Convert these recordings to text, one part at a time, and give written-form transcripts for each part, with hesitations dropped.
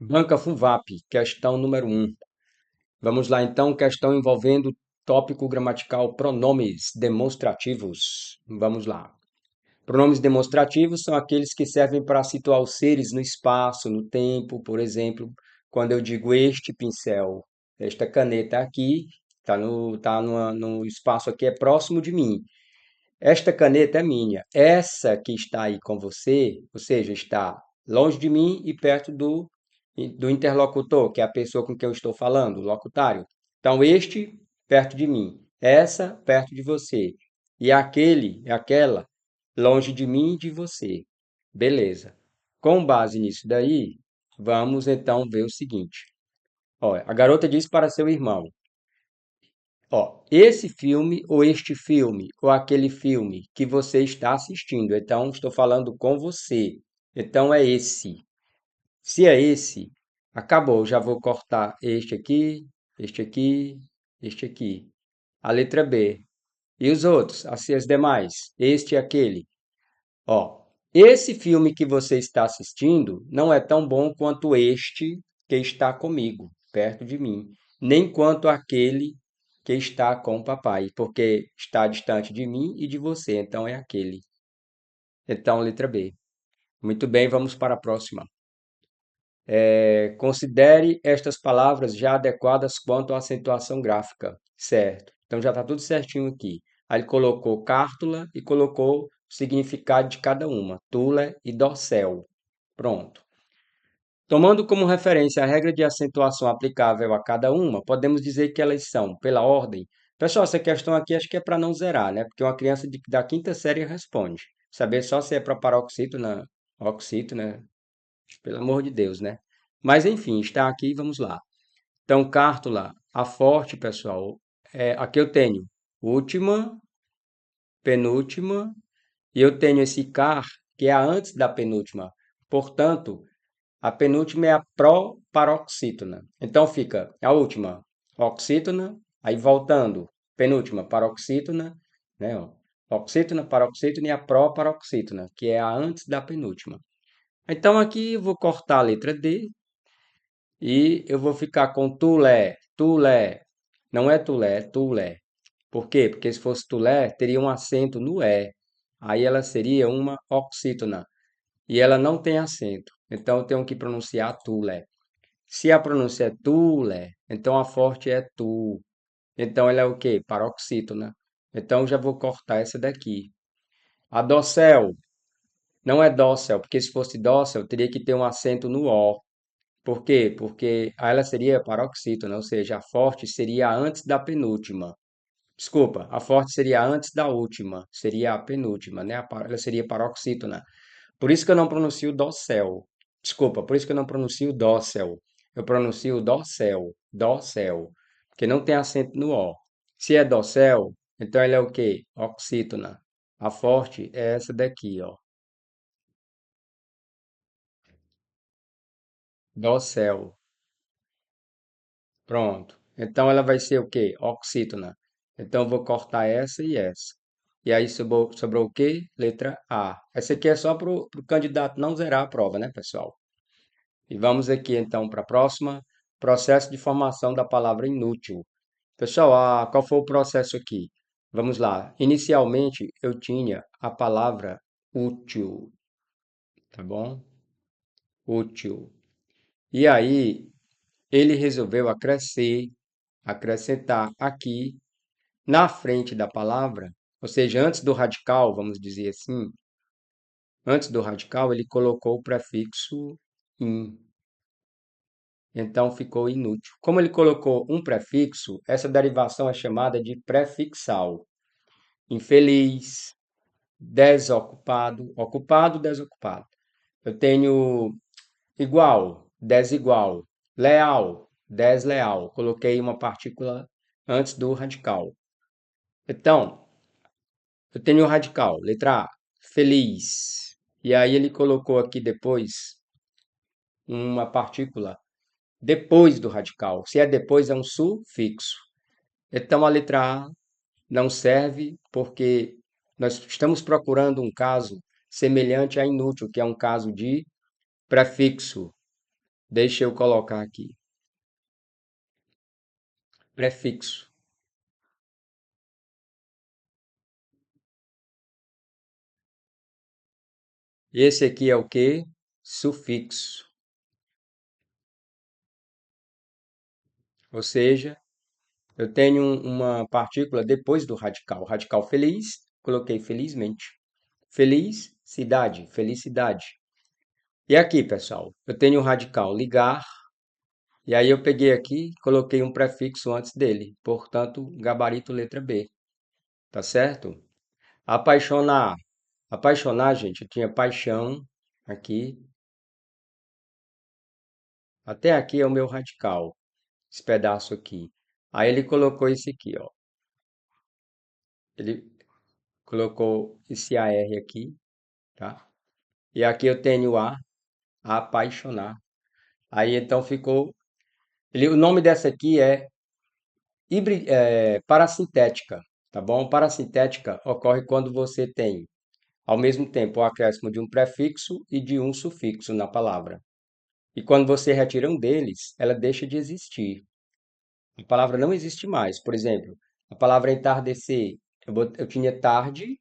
Banca Funvap, questão número 1. Vamos lá então, questão envolvendo tópico gramatical pronomes demonstrativos. Vamos lá. Pronomes demonstrativos são aqueles que servem para situar os seres no espaço, no tempo. Por exemplo, quando eu digo este pincel, esta caneta aqui, no espaço aqui, é próximo de mim. Esta caneta é minha. Essa que está aí com você, ou seja, está longe de mim e perto do interlocutor, que é a pessoa com quem eu estou falando, o locutário. Então, este perto de mim, essa perto de você, e aquele, aquela, longe de mim e de você. Beleza. Com base nisso daí, vamos então ver o seguinte. Olha, a garota disse para seu irmão: Ó, esse filme ou este filme ou aquele filme que você está assistindo. Então, estou falando com você. Então, é esse. Se é esse, acabou. Já vou cortar este aqui, este aqui, este aqui. A letra B. E os outros, assim, as demais. Este e aquele. Ó, esse filme que você está assistindo não é tão bom quanto este que está comigo, perto de mim, nem quanto aquele que está com o papai, porque está distante de mim e de você, então é aquele. Então, letra B. Muito bem, vamos para a próxima. Considere estas palavras já adequadas quanto à acentuação gráfica. Certo. Então já está tudo certinho aqui. Aí ele colocou cártula e colocou o significado de cada uma. Tula e dorsal. Pronto. Tomando como referência a regra de acentuação aplicável a cada uma, podemos dizer que elas são, pela ordem. Pessoal, essa questão aqui acho que é para não zerar, né? Porque uma criança da quinta série responde. Saber só se é para paroxítona, oxítona, pelo amor de Deus, né? Mas enfim, está aqui, vamos lá. Então, cártula, a forte, pessoal, aqui eu tenho última, penúltima, e eu tenho esse car, que é a antes da penúltima. Portanto, a penúltima é a proparoxítona. Então, fica a última, oxítona, aí voltando, penúltima, paroxítona, né? Ó, oxítona, paroxítona e a proparoxítona, que é a antes da penúltima. Então, aqui eu vou cortar a letra D, e eu vou ficar com tulé, tulé. Não é tulé, é tulé. Por quê? Porque se fosse tulé, teria um acento no é. Aí ela seria uma oxítona. E ela não tem acento. Então eu tenho que pronunciar tulé. Se a pronúncia é tulé, então a forte é tu. Então ela é o quê? Paroxítona. Então eu já vou cortar essa daqui. A dossel não é dócel, porque se fosse dócel, teria que ter um acento no O. Por quê? Porque ela seria paroxítona, ou seja, a forte seria antes da penúltima. Desculpa, a forte seria antes da última, seria a penúltima, né? Ela seria paroxítona. Por isso que eu não pronuncio dossel. Desculpa, por isso que eu não pronuncio dócel. Eu pronuncio dossel, dossel, porque não tem acento no O. Se é dossel, então ela é o quê? Oxítona. A forte é essa daqui, ó. Dossel. Pronto. Então ela vai ser o quê? Oxítona. Então eu vou cortar essa e essa. E aí sobrou o quê? Letra A. Essa aqui é só para o candidato não zerar a prova, né, pessoal? E vamos aqui então para a próxima. Processo de formação da palavra inútil. Pessoal, qual foi o processo aqui? Vamos lá. Inicialmente eu tinha a palavra útil, tá bom? Útil. E aí ele resolveu acrescentar aqui na frente da palavra, ou seja, antes do radical, vamos dizer assim, antes do radical, ele colocou o prefixo in. Então ficou inútil. Como ele colocou um prefixo, essa derivação é chamada de prefixal. Infeliz, desocupado, ocupado, desocupado. Eu tenho igual, desigual, leal, desleal. Coloquei uma partícula antes do radical. Então, eu tenho o radical, letra A, feliz. E aí ele colocou aqui depois uma partícula depois do radical. Se é depois, é um sufixo. Então a letra A não serve porque nós estamos procurando um caso semelhante a inútil, que é um caso de prefixo. Deixa eu colocar aqui. Prefixo. Esse aqui é o quê? Sufixo. Ou seja, eu tenho uma partícula depois do radical. Radical feliz, coloquei felizmente. Feliz, cidade, felicidade. E aqui, pessoal, eu tenho o radical ligar, e aí eu peguei aqui, coloquei um prefixo antes dele, portanto, gabarito letra B, tá certo? Apaixonar. Apaixonar, gente, eu tinha paixão aqui, até aqui é o meu radical, esse pedaço aqui. Aí ele colocou esse aqui, ó. Ele colocou esse AR aqui, tá? E aqui eu tenho a apaixonar. Aí então ficou. O nome dessa aqui é parassintética, tá bom? Parassintética ocorre quando você tem, ao mesmo tempo, o acréscimo de um prefixo e de um sufixo na palavra. E quando você retira um deles, ela deixa de existir. A palavra não existe mais. Por exemplo, a palavra entardecer, eu tinha tarde,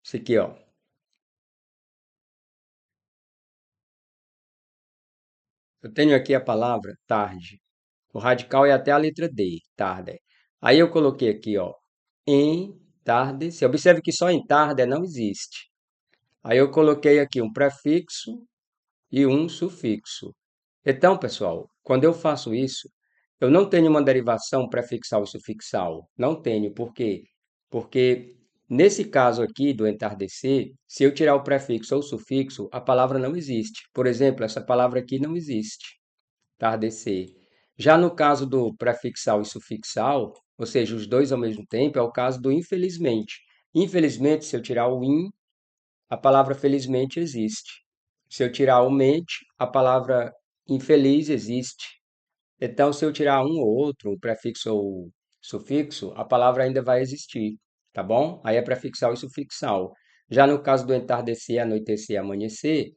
isso aqui, ó. Eu tenho aqui a palavra tarde. O radical é até a letra D, tarde. Aí eu coloquei aqui, ó, entardecer. Observe que só entarde não existe. Aí eu coloquei aqui um prefixo e um sufixo. Então, pessoal, quando eu faço isso, eu não tenho uma derivação prefixal e sufixal. Não tenho. Por quê? Porque nesse caso aqui do entardecer, se eu tirar o prefixo ou o sufixo, a palavra não existe. Por exemplo, essa palavra aqui não existe. Entardecer. Já no caso do prefixal e sufixal, ou seja, os dois ao mesmo tempo, é o caso do infelizmente. Infelizmente, se eu tirar o in, a palavra felizmente existe. Se eu tirar o mente, a palavra infeliz existe. Então, se eu tirar um ou outro, o prefixo ou sufixo, a palavra ainda vai existir, tá bom? Aí é prefixal e sufixal. Já no caso do entardecer, anoitecer, amanhecer,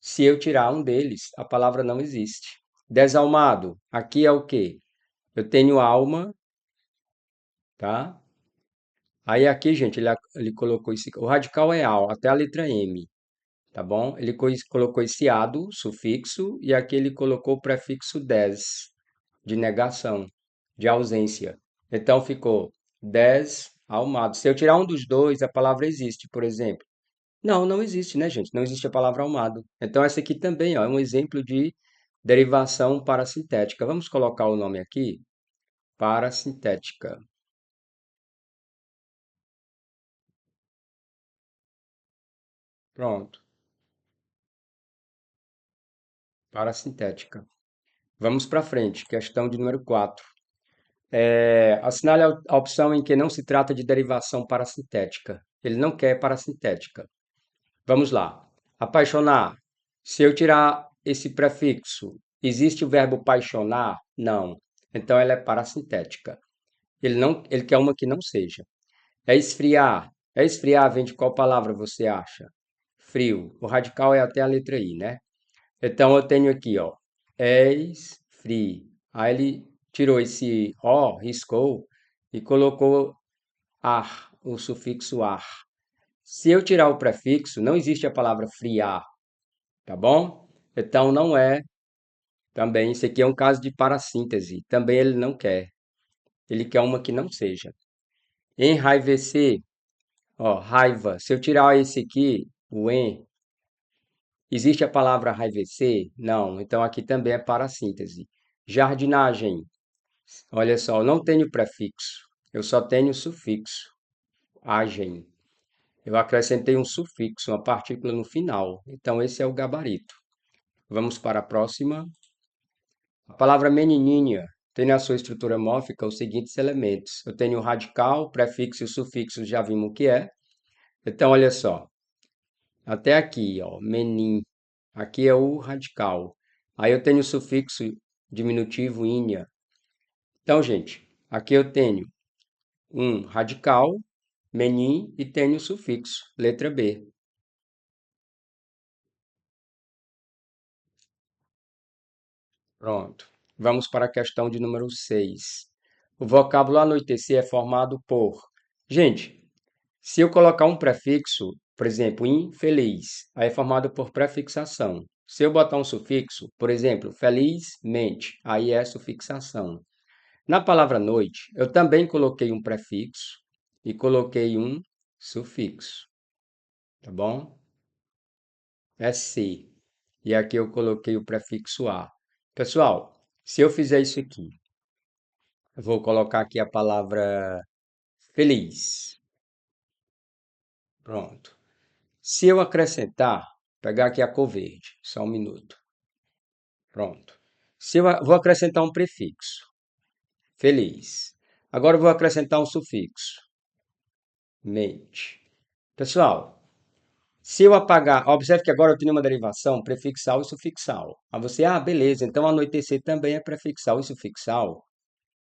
se eu tirar um deles, a palavra não existe. Desalmado, aqui é o quê? Eu tenho alma, tá? Aí aqui, gente, ele colocou esse, o radical é al, até a letra M. Tá bom? Ele colocou esse ado, sufixo, e aqui ele colocou o prefixo des, de negação, de ausência. Então ficou desalmado. Se eu tirar um dos dois, a palavra existe, por exemplo. Não, não existe, né, gente? Não existe a palavra almado. Então essa aqui também, ó, é um exemplo de derivação parassintética. Vamos colocar o nome aqui? Parassintética. Pronto, parassintética. Vamos para frente, questão de número 4. Assinale a opção em que não se trata de derivação parassintética. Ele não quer parassintética. Vamos lá. Apaixonar. Se eu tirar esse prefixo, existe o verbo paixonar? Não. Então ela é parassintética. Ele quer uma que não seja. É esfriar. É esfriar vem de qual palavra você acha? Frio. O radical é até a letra I, né? Então eu tenho aqui, ó, és free. Aí ele tirou esse ó, riscou e colocou ar, o sufixo ar. Se eu tirar o prefixo, não existe a palavra friar, tá bom? Então não é também, isso aqui é um caso de parassíntese. Também ele não quer. Ele quer uma que não seja. Enraivecer, ó, raiva. Se eu tirar esse aqui, o en, existe a palavra raivecer? Não. Então aqui também é parassíntese. Jardinagem. Olha só, eu não tenho prefixo, eu só tenho sufixo, agem. Eu acrescentei um sufixo, uma partícula no final. Então, esse é o gabarito. Vamos para a próxima. A palavra menininha tem na sua estrutura mórfica os seguintes elementos. Eu tenho o radical, prefixo e sufixo, já vimos o que é. Então, olha só. Até aqui, ó, menin. Aqui é o radical. Aí eu tenho o sufixo diminutivo inha. Então, gente, aqui eu tenho um radical, menin e tenho o sufixo, letra B. Pronto. Vamos para a questão de número 6. O vocábulo anoitecer é formado por. Gente, se eu colocar um prefixo, por exemplo, infeliz, aí é formado por prefixação. Se eu botar um sufixo, por exemplo, felizmente, aí é sufixação. Na palavra noite, eu também coloquei um prefixo e coloquei um sufixo, tá bom? É se. E aqui eu coloquei o prefixo a. Pessoal, se eu fizer isso aqui, eu vou colocar aqui a palavra feliz. Pronto. Se eu acrescentar, pegar aqui a cor verde, só um minuto. Pronto. Se eu vou acrescentar um prefixo, feliz. Agora eu vou acrescentar um sufixo, mente. Pessoal, se eu apagar, observe que agora eu tenho uma derivação prefixal e sufixal. Aí você, beleza, então anoitecer também é prefixal e sufixal?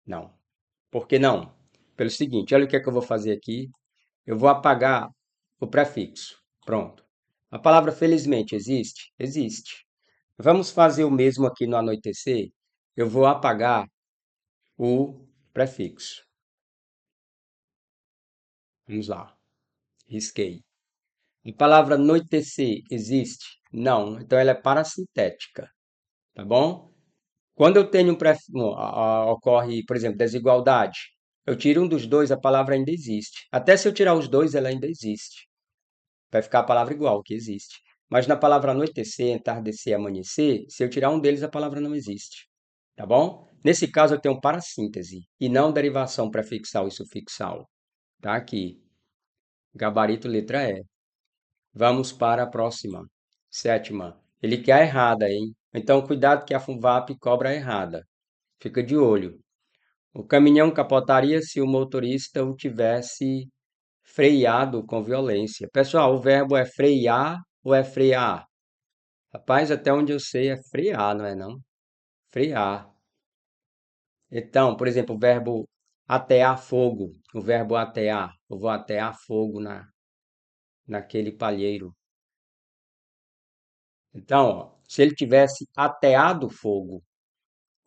Não. Por que não? Pelo seguinte, olha o que é que eu vou fazer aqui. Eu vou apagar o prefixo. Pronto. A palavra felizmente existe? Existe. Vamos fazer o mesmo aqui no anoitecer? Eu vou apagar o prefixo. Vamos lá. Risquei. A palavra anoitecer existe? Não. Então ela é parassintética. Tá bom? Quando eu tenho ocorre, por exemplo, desigualdade, eu tiro um dos dois, a palavra ainda existe. Até se eu tirar os dois, ela ainda existe. Vai ficar a palavra igual, que existe. Mas na palavra anoitecer, entardecer, amanhecer, se eu tirar um deles, a palavra não existe. Tá bom? Nesse caso, eu tenho parassíntese e não derivação prefixal e sufixal. Tá aqui. Gabarito letra E. Vamos para a próxima. Sétima. Ele quer a errada, hein? Então, cuidado que a FUNVAP cobra a errada. Fica de olho. O caminhão capotaria se o motorista o tivesse freado com violência. Pessoal, o verbo é frear ou é frear? Rapaz, até onde eu sei é frear, não é não? Frear. Então, por exemplo, o verbo atear fogo. O verbo atear. Eu vou atear fogo naquele palheiro. Então, ó, se ele tivesse ateado fogo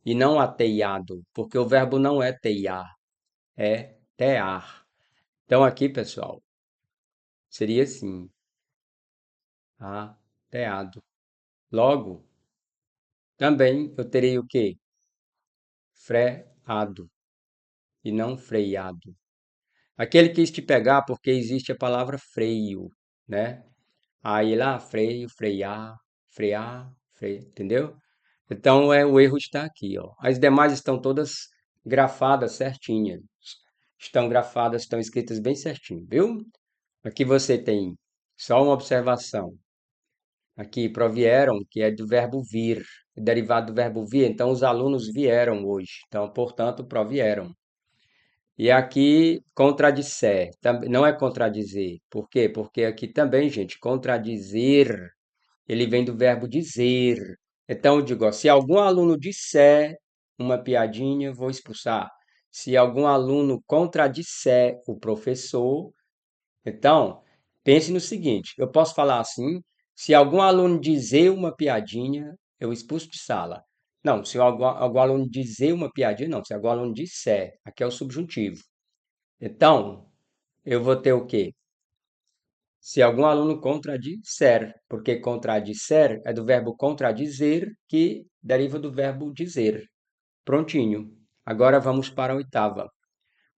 e não ateiado, porque o verbo não é teiar, é tear. Então, aqui, pessoal, seria assim, ateado. Logo, também eu terei o quê? Freado e não freado. Aquele quis te pegar porque existe a palavra freio, né? Aí lá, freio, frear, frear, freio, entendeu? Então o erro está aqui, ó. As demais estão todas grafadas certinhas. Estão grafadas, estão escritas bem certinho, viu? Aqui você tem só uma observação. Aqui, provieram, que é do verbo vir, derivado do verbo vir. Então, os alunos vieram hoje. Então, portanto, provieram. E aqui, contradizer, não é contradizer. Por quê? Porque aqui também, gente, contradizer, ele vem do verbo dizer. Então, eu digo, ó, se algum aluno disser uma piadinha, vou expulsar. Se algum aluno contradisser o professor, então, pense no seguinte, eu posso falar assim, se algum aluno dizer uma piadinha, eu expulso de sala. Não, se algum aluno dizer uma piadinha, não, se algum aluno disser, aqui é o subjuntivo. Então, eu vou ter o quê? Se algum aluno contradisser, porque contradisser é do verbo contradizer, que deriva do verbo dizer. Prontinho. Agora vamos para a oitava.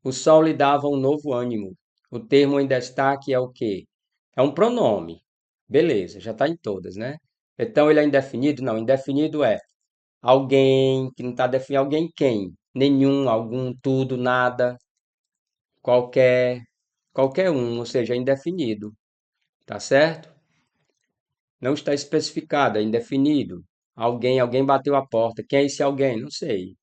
O sol lhe dava um novo ânimo. O termo em destaque é o quê? É um pronome. Beleza, já está em todas, né? Então ele é indefinido? Não, indefinido é alguém que não está definido. Alguém quem? Nenhum, algum, tudo, nada, qualquer, qualquer um, ou seja, é indefinido. Tá certo? Não está especificado, é indefinido. Alguém bateu a porta. Quem é esse alguém? Não sei.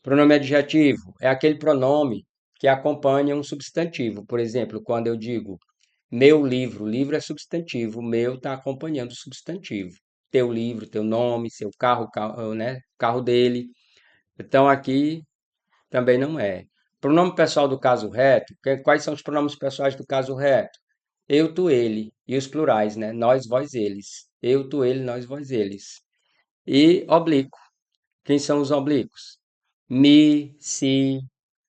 Pronome adjetivo é aquele pronome que acompanha um substantivo. Por exemplo, quando eu digo meu livro, livro é substantivo, meu está acompanhando o substantivo. Teu livro, teu nome, seu carro, né? Carro dele. Então aqui também não é. Pronome pessoal do caso reto, quais são os pronomes pessoais do caso reto? Eu, tu, ele. E os plurais, né? Nós, vós, eles. Eu, tu, ele, nós, vós, eles. E oblíquo. Quem são os oblíquos? Mi, si,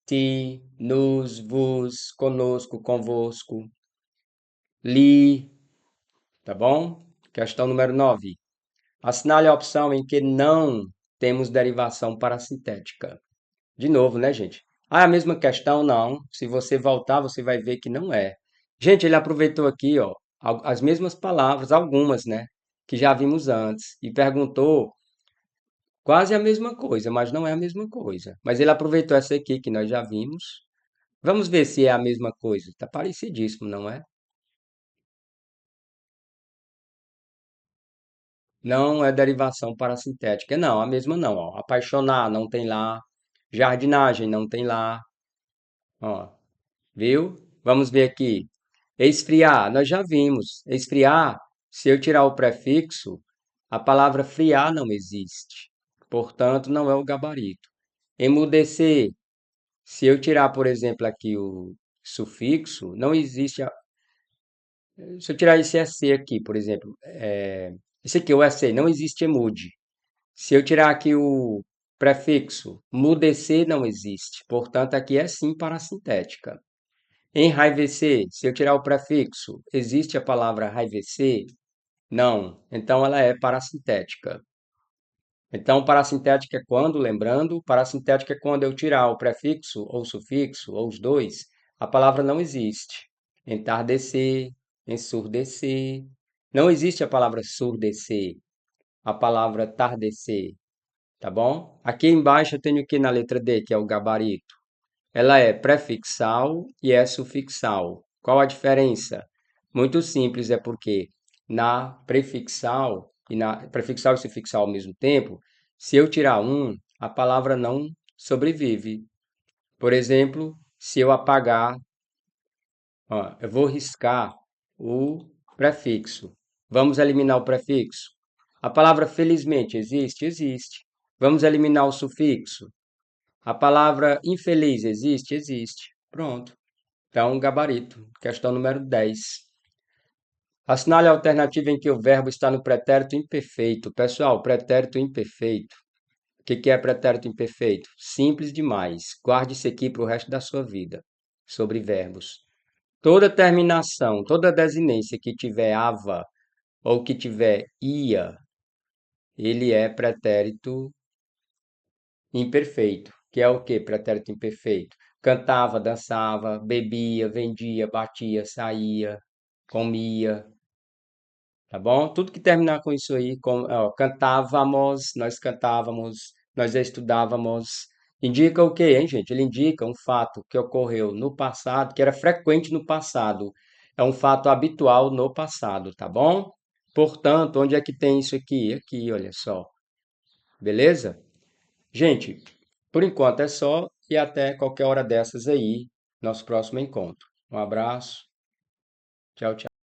ti, nos, vos, conosco, convosco, li, tá bom? Questão número 9. Assinale a opção em que não temos derivação parasintética. De novo, né, gente? Ah, a mesma questão? Não. Se você voltar, você vai ver que não é. Gente, ele aproveitou aqui, ó, as mesmas palavras, algumas, né, que já vimos antes, e perguntou quase a mesma coisa, mas não é a mesma coisa. Mas ele aproveitou essa aqui que nós já vimos. Vamos ver se é a mesma coisa. Tá parecidíssimo, não é? Não é derivação parasintética. Não, a mesma não, ó. Apaixonar não tem lá. Jardinagem não tem lá. Ó, viu? Vamos ver aqui. Esfriar, nós já vimos. Esfriar, se eu tirar o prefixo, a palavra friar não existe. Portanto, não é o gabarito. Emudecer, se eu tirar, por exemplo, aqui o sufixo, não existe. Se eu tirar esse EC aqui, por exemplo, esse aqui, o EC, não existe emude. Se eu tirar aqui o prefixo, mudecer não existe. Portanto, aqui é sim parasintética. Enraivecer, se eu tirar o prefixo, existe a palavra raivecer? Não. Então ela é parasintética. Então, parasintética é quando, lembrando, parasintética é quando eu tirar o prefixo ou o sufixo, ou os dois, a palavra não existe. Entardecer, ensurdecer. Não existe a palavra surdecer, a palavra tardecer, tá bom? Aqui embaixo eu tenho aqui na letra D, que é o gabarito. Ela é prefixal e é sufixal. Qual a diferença? Muito simples, é porque na prefixal e sufixal ao mesmo tempo, se eu tirar um, a palavra não sobrevive. Por exemplo, se eu apagar, ó, eu vou riscar o prefixo. Vamos eliminar o prefixo. A palavra felizmente existe? Existe. Vamos eliminar o sufixo. A palavra infeliz existe? Existe. Pronto. Então, gabarito. Questão número 10. Assinale a alternativa em que o verbo está no pretérito imperfeito. Pessoal, pretérito imperfeito. O que é pretérito imperfeito? Simples demais. Guarde isso aqui para o resto da sua vida. Sobre verbos. Toda terminação, toda desinência que tiver ava ou que tiver ia, ele é pretérito imperfeito. Que é o que? Pretérito imperfeito. Cantava, dançava, bebia, vendia, batia, saía, comia, tá bom? Tudo que terminar com isso aí, ó, cantávamos, nós estudávamos. Indica o quê, hein, gente? Ele indica um fato que ocorreu no passado, que era frequente no passado. É um fato habitual no passado, tá bom? Portanto, onde é que tem isso aqui? Aqui, olha só. Beleza? Gente, por enquanto é só e até qualquer hora dessas aí, nosso próximo encontro. Um abraço. Tchau, tchau.